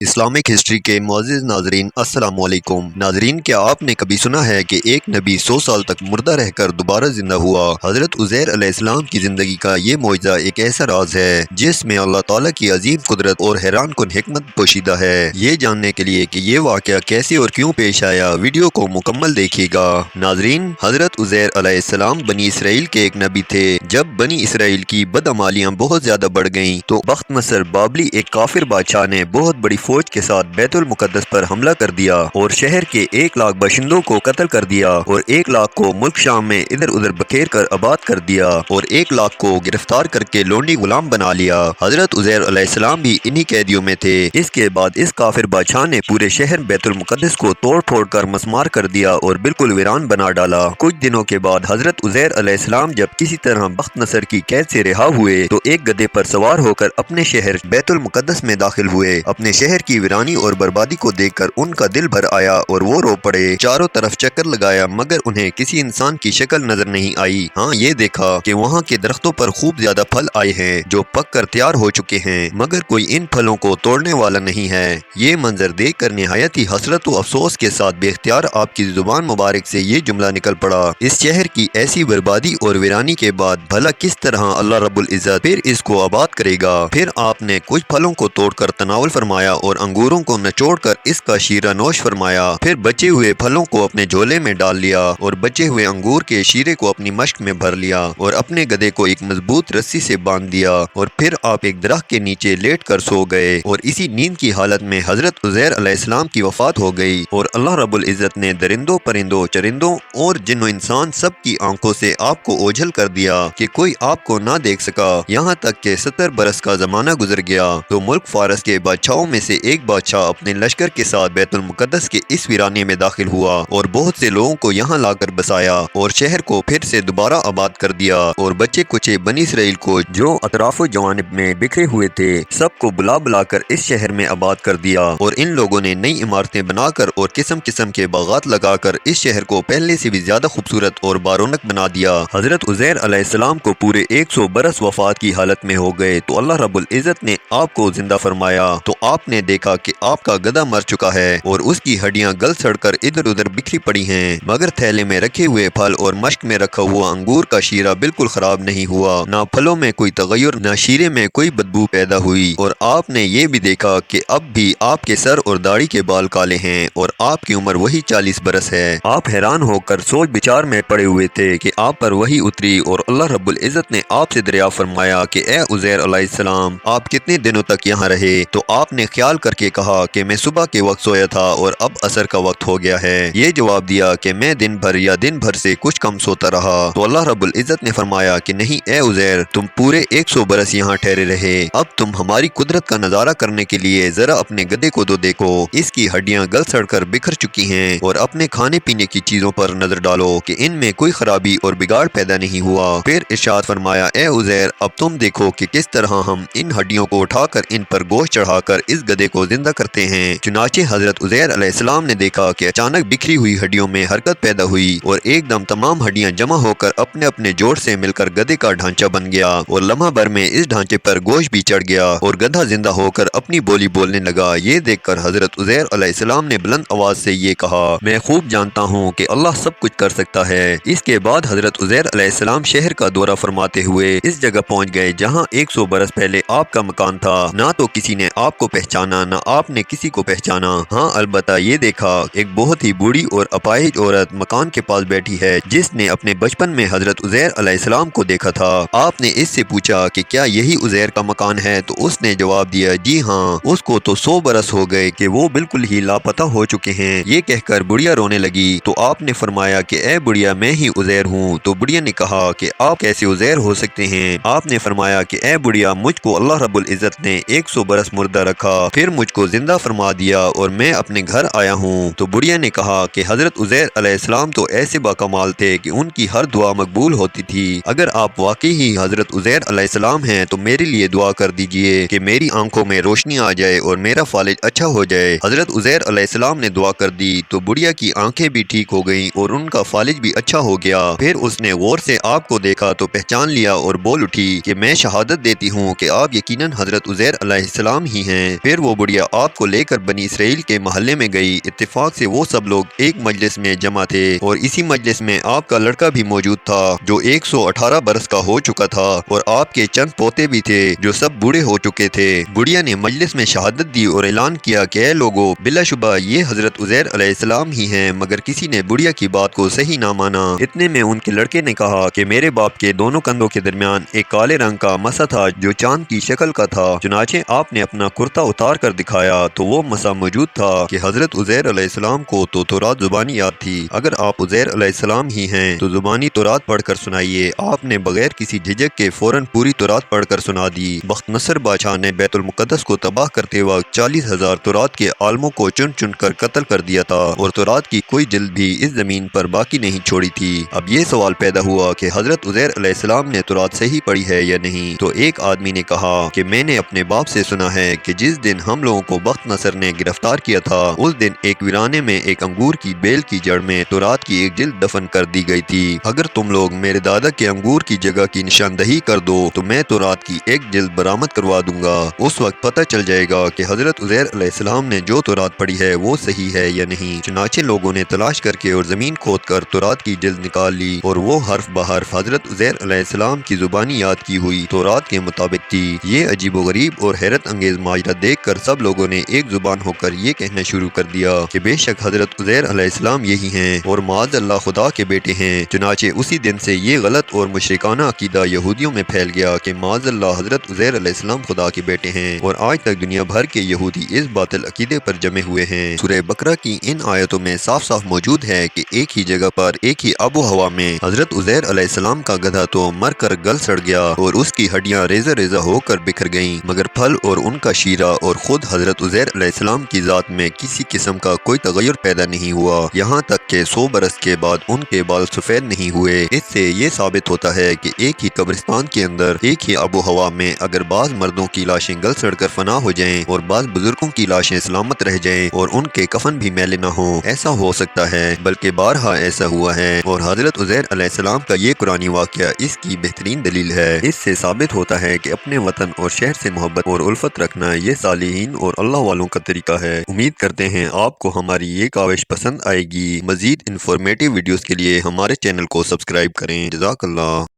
Islamic history کے معزز ناظرین السلام علیکم ناظرین، کیا آپ نے کبھی سنا ہے کہ ایک نبی 100 سال تک مردہ رہ کر دوبارہ زندہ ہوا؟ حضرت عزیر علیہ السلام کی زندگی کا یہ معجزہ ایک ایسا راز ہے جس میں اللہ تعالیٰ کی عظیم قدرت اور حیران کن حکمت پوشیدہ ہے۔ یہ جاننے کے لیے کہ یہ واقعہ کیسے اور کیوں پیش آیا، ویڈیو کو مکمل دیکھیے گا۔ ناظرین، حضرت عزیر علیہ السلام بنی اسرائیل کے ایک نبی تھے۔ جب بنی اسرائیل کی بدعمالیاں بہت زیادہ بڑھ گئیں تو بخت نصر بابلی ایک کافر بادشاہ نے بہت بڑی فوج کے ساتھ بیت المقدس پر حملہ کر دیا اور شہر کے 1 لاکھ باشندوں کو قتل کر دیا اور 1 لاکھ کو ملک شام میں ادھر ادھر بکھیر کر آباد کر دیا اور 1 لاکھ کو گرفتار کر کے لونڈی غلام بنا لیا۔ حضرت عزیر علیہ السلام بھی انہی قیدیوں میں تھے۔ اس کے بعد اس کافر بادشاہ نے پورے شہر بیت المقدس کو توڑ پھوڑ کر مسمار کر دیا اور بالکل ویران بنا ڈالا۔ کچھ دنوں کے بعد حضرت عزیر علیہ السلام جب کسی طرح بخت نصر کی قید سے رہا ہوئے تو ایک گدھے پر سوار ہو کر اپنے شہر بیت المقدس میں داخل ہوئے۔ اپنے شہر کی ویرانی اور بربادی کو دیکھ کر ان کا دل بھر آیا اور وہ رو پڑے۔ چاروں طرف چکر لگایا مگر انہیں کسی انسان کی شکل نظر نہیں آئی۔ ہاں، یہ دیکھا کہ وہاں کے درختوں پر خوب زیادہ پھل آئے ہیں جو پک کر تیار ہو چکے ہیں، مگر کوئی ان پھلوں کو توڑنے والا نہیں ہے۔ یہ منظر دیکھ کر نہایت ہی حسرت و افسوس کے ساتھ بے اختیار آپ کی زبان مبارک سے یہ جملہ نکل پڑا: اس شہر کی ایسی بربادی اور ویرانی کے بعد بھلا کس طرح اللہ رب العزت پھر اس کو آباد کرے گا؟ پھر آپ نے کچھ پھلوں کو توڑ کر تناول فرمایا اور انگوروں کو نچوڑ کر اس کا شیرہ نوش فرمایا۔ پھر بچے ہوئے پھلوں کو اپنے جھولے میں ڈال لیا اور بچے ہوئے انگور کے شیرے کو اپنی مشک میں بھر لیا اور اپنے گدھے کو ایک مضبوط رسی سے باندھ دیا اور پھر آپ ایک درخت کے نیچے لیٹ کر سو گئے اور اسی نیند کی حالت میں حضرت عزیر علیہ السلام کی وفات ہو گئی اور اللہ رب العزت نے درندوں، پرندوں، چرندوں اور جن و انسان سب کی آنکھوں سے آپ کو اوجھل کر دیا کہ کوئی آپ کو نہ دیکھ سکا۔ یہاں تک کہ 70 برس کا زمانہ گزر گیا تو ملک فارس کے بادشاہوں میں سے ایک بادشاہ اپنے لشکر کے ساتھ بیت المقدس کے اس ویرانے میں داخل ہوا اور بہت سے لوگوں کو یہاں لا کر بسایا اور شہر کو پھر سے دوبارہ آباد کر دیا اور بچے کچے بنی اسرائیل کو جو اطراف و جوانب میں بکھرے ہوئے تھے سب کو بلا بلا کر اس شہر میں آباد کر دیا اور ان لوگوں نے نئی عمارتیں بنا کر اور قسم قسم کے باغات لگا کر اس شہر کو پہلے سے بھی زیادہ خوبصورت اور بارونق بنا دیا۔ حضرت عزیر علیہ السلام کو پورے 100 برس وفات کی حالت میں ہو گئے تو اللہ رب العزت نے آپ کو زندہ فرمایا تو آپ نے دیکھا کہ آپ کا گدھا مر چکا ہے اور اس کی ہڈیاں گل سڑ کر ادھر ادھر بکھری پڑی ہیں، مگر تھیلے میں رکھے ہوئے پھل اور مشک میں رکھا ہوا انگور کا شیرہ بالکل خراب نہیں ہوا، نہ پھلوں میں کوئی تغیر نہ شیرے میں کوئی بدبو پیدا ہوئی۔ اور آپ نے یہ بھی دیکھا کہ اب بھی آپ کے سر اور داڑھی کے بال کالے ہیں اور آپ کی عمر وہی 40 برس ہے۔ آپ حیران ہو کر سوچ بچار میں پڑے ہوئے تھے کہ آپ پر وحی اتری اور اللہ رب العزت نے آپ سے دریافت فرمایا کہ اے عزیر علیہ السلام، آپ کتنے دنوں تک یہاں رہے؟ تو آپ نے خیال کر کے کہا کہ میں صبح کے وقت سویا تھا اور اب عصر کا وقت ہو گیا ہے۔ یہ جواب دیا کہ میں دن بھر یا دن بھر سے کچھ کم سوتا رہا۔ تو اللہ رب العزت نے فرمایا کہ نہیں اے عزیر، تم پورے 100 برس یہاں ٹھہرے رہے، اب تم ہماری قدرت کا نظارہ کرنے کے لیے ذرا اپنے گدھے کو تو دیکھو، اس کی ہڈیاں گل سڑ کر بکھر چکی ہیں، اور اپنے کھانے پینے کی چیزوں پر نظر ڈالو کہ ان میں کوئی خرابی اور بگاڑ پیدا نہیں ہوا۔ پھر ارشاد فرمایا اے عزیر، اب تم دیکھو کہ کس طرح ہم ان ہڈیوں کو اٹھا کر ان پر گوشت چڑھا کر اس گدھے کو زندہ کرتے ہیں۔ چنانچہ حضرت عزیر علیہ السلام نے دیکھا کہ اچانک بکھری ہوئی ہڈیوں میں حرکت پیدا ہوئی اور ایک دم تمام ہڈیاں جمع ہو کر اپنے اپنے جوڑ سے مل کر گدھے کا ڈھانچہ بن گیا اور لمحہ بھر میں اس ڈھانچے پر گوشت بھی چڑھ گیا اور گدھا زندہ ہو کر اپنی بولی بولنے لگا۔ یہ دیکھ کر حضرت عزیر علیہ السلام نے بلند آواز سے یہ کہا، میں خوب جانتا ہوں کہ اللہ سب کچھ کر سکتا ہے۔ اس کے بعد حضرت عزیر علیہ السلام شہر کا دورہ فرماتے ہوئے اس جگہ پہنچ گئے جہاں 100 برس پہلے آپ کا مکان تھا۔ نہ تو کسی نے آپ کو پہچانا نہ آپ نے کسی کو پہچانا۔ ہاں، البتہ یہ دیکھا ایک بہت ہی بوڑھی اور اپاہج عورت مکان کے پاس بیٹھی ہے جس نے اپنے بچپن میں حضرت عزیر علیہ السلام کو دیکھا تھا۔ آپ نے اس سے پوچھا کہ کیا یہی عزیر کا مکان ہے تو اس نے جواب دیا جی ہاں، اس کو تو 100 برس ہو گئے کہ وہ بالکل ہی لاپتہ ہو چکے ہیں۔ یہ کہہ کر بڑھیا رونے لگی تو آپ نے فرمایا کہ اے بڑھیا، میں ہی عزیر ہوں۔ تو بڑھیا نے کہا کہ آپ کیسے عزیر ہو سکتے ہیں؟ آپ نے فرمایا کہ اے بڑھیا، مجھ کو اللہ رب العزت نے 100 برس مردہ رکھا، پھر مجھ کو زندہ فرما دیا اور میں اپنے گھر آیا ہوں۔ تو بڑھیا نے کہا کہ حضرت عزیر علیہ السلام تو ایسے باکمال تھے کہ ان کی ہر دعا مقبول ہوتی تھی۔ اگر آپ واقعی ہی حضرت عزیر علیہ السلام ہیں تو میرے لیے دعا کر دیجئے کہ میری آنکھوں میں روشنی آ جائے اور میرا فالج اچھا ہو جائے۔ حضرت عزیر علیہ السلام نے دعا کر دی تو بڑھیا کی آنکھیں بھی ٹھیک ہو گئیں اور ان کا فالج بھی اچھا ہو گیا۔ پھر اس نے غور سے آپ کو دیکھا تو پہچان لیا اور بول اٹھی کہ میں شہادت دیتی ہوں کہ آپ یقیناً حضرت عزیر علیہ السلام ہی ہیں۔ پھر وہ بڑھیا آپ کو لے کر بنی اسرائیل کے محلے میں گئی۔ اتفاق سے وہ سب لوگ ایک مجلس میں جمع تھے اور اسی مجلس میں آپ کا لڑکا بھی موجود تھا جو 118 برس کا ہو چکا تھا، اور آپ کے چند پوتے بھی تھے جو سب بوڑھے ہو چکے تھے۔ بڑھیا نے مجلس میں شہادت دی اور اعلان کیا کہ اے لوگو، بلا شبہ یہ حضرت عزیر علیہ السلام ہی ہیں، مگر کسی نے بڑھیا کی بات کو صحیح نہ مانا۔ اتنے میں ان کے لڑکے نے کہا کہ میرے باپ کے دونوں کندھوں کے درمیان ایک کالے رنگ کا مسا تھا جو چاند کی شکل کا تھا۔ چنانچہ آپ نے اپنا کرتا اتار کر دکھایا تو وہ مسا موجود تھا کہ حضرت عزیر علیہ السلام کو تو تورات زبانی یاد تھی۔ اگر آپ عزیر علیہ السلام ہی ہیں تو زبانی تورات پڑھ کر سنائیے۔ آپ نے بغیر کسی جھجک کے فوراً پوری تورات پڑھ کر سنا دی۔ بخت نصر بادشاہ نے بیت المقدس کو تباہ کرتے وقت 40,000 تورات کے عالموں کو چن چن کر قتل کر دیا تھا اور تورات کی کوئی جلد بھی اس زمین پر باقی نہیں چھوڑی تھی۔ اب یہ سوال پیدا ہوا کہ حضرت عزیر علیہ السلام نے تورات صحیح پڑھی ہے یا نہیں، تو ایک آدمی نے کہا کہ میں نے اپنے باپ سے سنا ہے کہ جس دن ہم لوگوں کو بخت نصر نے گرفتار کیا تھا اس دن ایک ویرانے میں ایک انگور کی بیل کی جڑ میں تورات کی ایک جلد دفن کر دی گئی تھی۔ اگر تم لوگ میرے دادا کے انگور کی جگہ کی نشاندہی کر دو تو میں تورات کی ایک جلد برآمد کروا دوں گا۔ اس وقت پتہ چل جائے گا کہ حضرت عزیر علیہ السلام نے جو تورات پڑھی ہے وہ صحیح ہے یا نہیں۔ چنانچہ لوگوں نے تلاش کر کے اور زمین کھود کر تورات کی جلد نکال لی اور وہ حرف بحرف حضرت عزیر علیہ السلام کی زبانی یاد کی ہوئی تورات کے مطابق تھی۔ یہ عجیب و غریب اور حیرت انگیز ماجرا دیکھ کر سب لوگوں نے ایک زبان ہو کر یہ کہنا شروع کر دیا کہ بے شک حضرت عزیر علیہ السلام یہی ہیں اور معاذ اللہ خدا کے بیٹے ہیں۔ چنانچہ اسی دن سے یہ غلط اور مشرکانہ عقیدہ یہودیوں میں پھیل گیا کہ معاذ اللہ حضرت عزیر علیہ السلام خدا کے بیٹے ہیں، اور آج تک دنیا بھر کے یہودی اس باطل عقیدے پر جمے ہوئے ہیں۔ سورہ بقرہ کی ان آیتوں میں صاف صاف موجود ہے کہ ایک ہی جگہ پر ایک ہی آب و ہوا میں حضرت عزیر علیہ السلام کا گدھا تو مر کر گل سڑ گیا اور اس کی ہڈیاں ریزہ ریزہ ہو کر بکھر گئیں، مگر پھل اور ان کا شیرہ اور خود حضرت عزیر علیہ السلام کی ذات میں کسی قسم کا کوئی تغیر پیدا نہیں ہوا، یہاں تک کہ 100 برس کے بعد ان کے بال سفید نہیں ہوئے۔ اس سے یہ ثابت ہوتا ہے کہ ایک ہی قبرستان کے اندر ایک ہی آب و ہوا میں اگر بعض مردوں کی لاشیں گل سڑ کر فنا ہو جائیں اور بعض بزرگوں کی لاشیں سلامت رہ جائیں اور ان کے کفن بھی میلے نہ ہوں، ایسا ہو سکتا ہے، بلکہ بارہا ایسا ہوا ہے، اور حضرت عزیر علیہ السلام کا یہ قرآنی واقعہ اس کی بہترین دلیل ہے۔ اس سے ثابت ہوتا ہے کہ اپنے وطن اور شہر سے محبت اور الفت رکھنا یہ صالحین اور اللہ والوں کا طریقہ ہے۔ امید کرتے ہیں آپ کو ہماری یہ کاوش پسند آئے گی۔ مزید انفارمیٹیو ویڈیوز کے لیے ہمارے چینل کو سبسکرائب کریں۔ جزاک اللہ۔